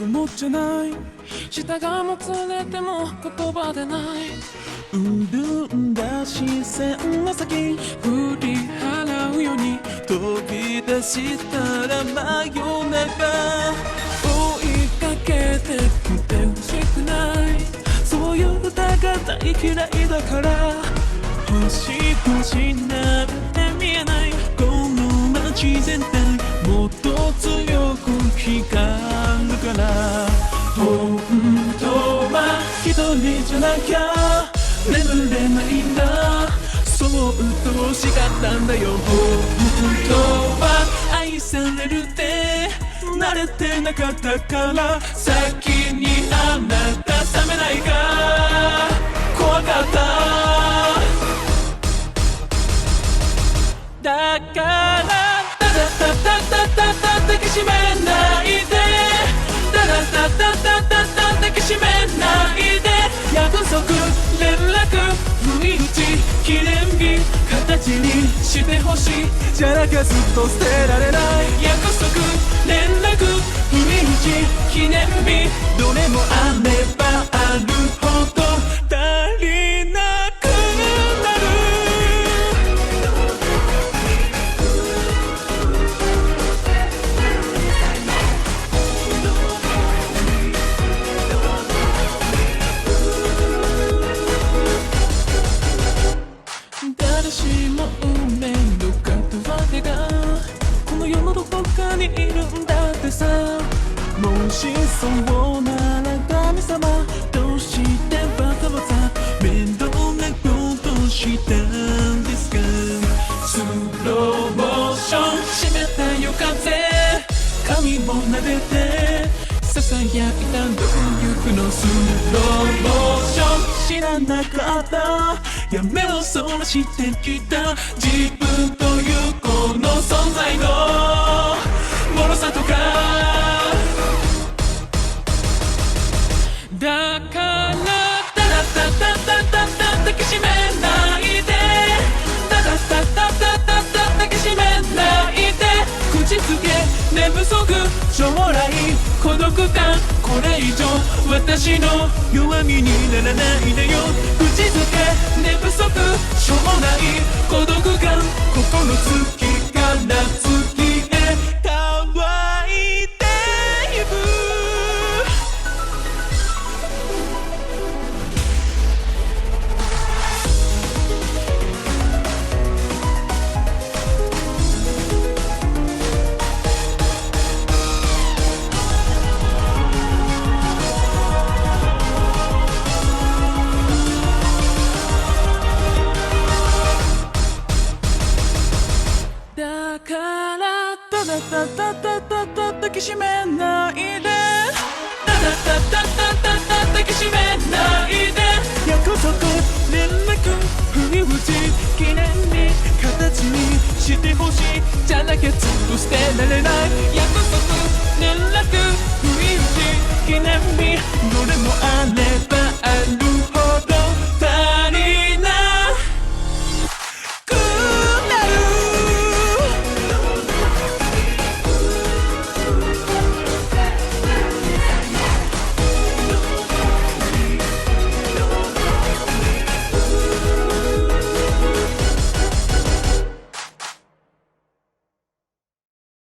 ともじゃない。舌がもつれても言葉でない。潤んだ視線の先振り払うように飛び出したら真夜中追いかけてきてほしくない。そういう歌が大嫌いだから星々なんて見えない。この街全体もっと強く光るから本当は一人じゃなきゃ眠れないんだ。そう鬱陶しかったんだよ。本当は愛されるって慣れてなかったから先にあなた冷めないか怖かった。だからダダダダダダダ抱きしめないでダダダダダダダ抱きしめないで約束連絡不意打ち記念日形にしてほしいじゃなきゃずっと捨てられない。約束連絡不意打ち記念日どれもあればあるほど足りなくなる。誰しも運命の片割れがこの世のどこかにいるんだってさ。もしそうなら神様どうしてわざわざ面倒なことしたんですか。スローモーション湿った夜風髪を撫でてささやいたどういうのスローモーション知らなかった。やめろそらしてきた自分というこの存在の脆さとか。だからダダダダダダダ抱きしめないでダダダダダダダ抱きしめないで口づけ寝不足将来孤独感これ以上私の弱みにならないでよ。口づけ寝不足将来孤独感ここの月から月へ乾いてゆく。だからダダダダダダダ抱きしめないでダダダダダダダ抱きしめないで約束連絡不意打ち記念日形にしてほしいじゃなきゃずっと捨てられない。約束連絡不意打ち記念日どれもあれば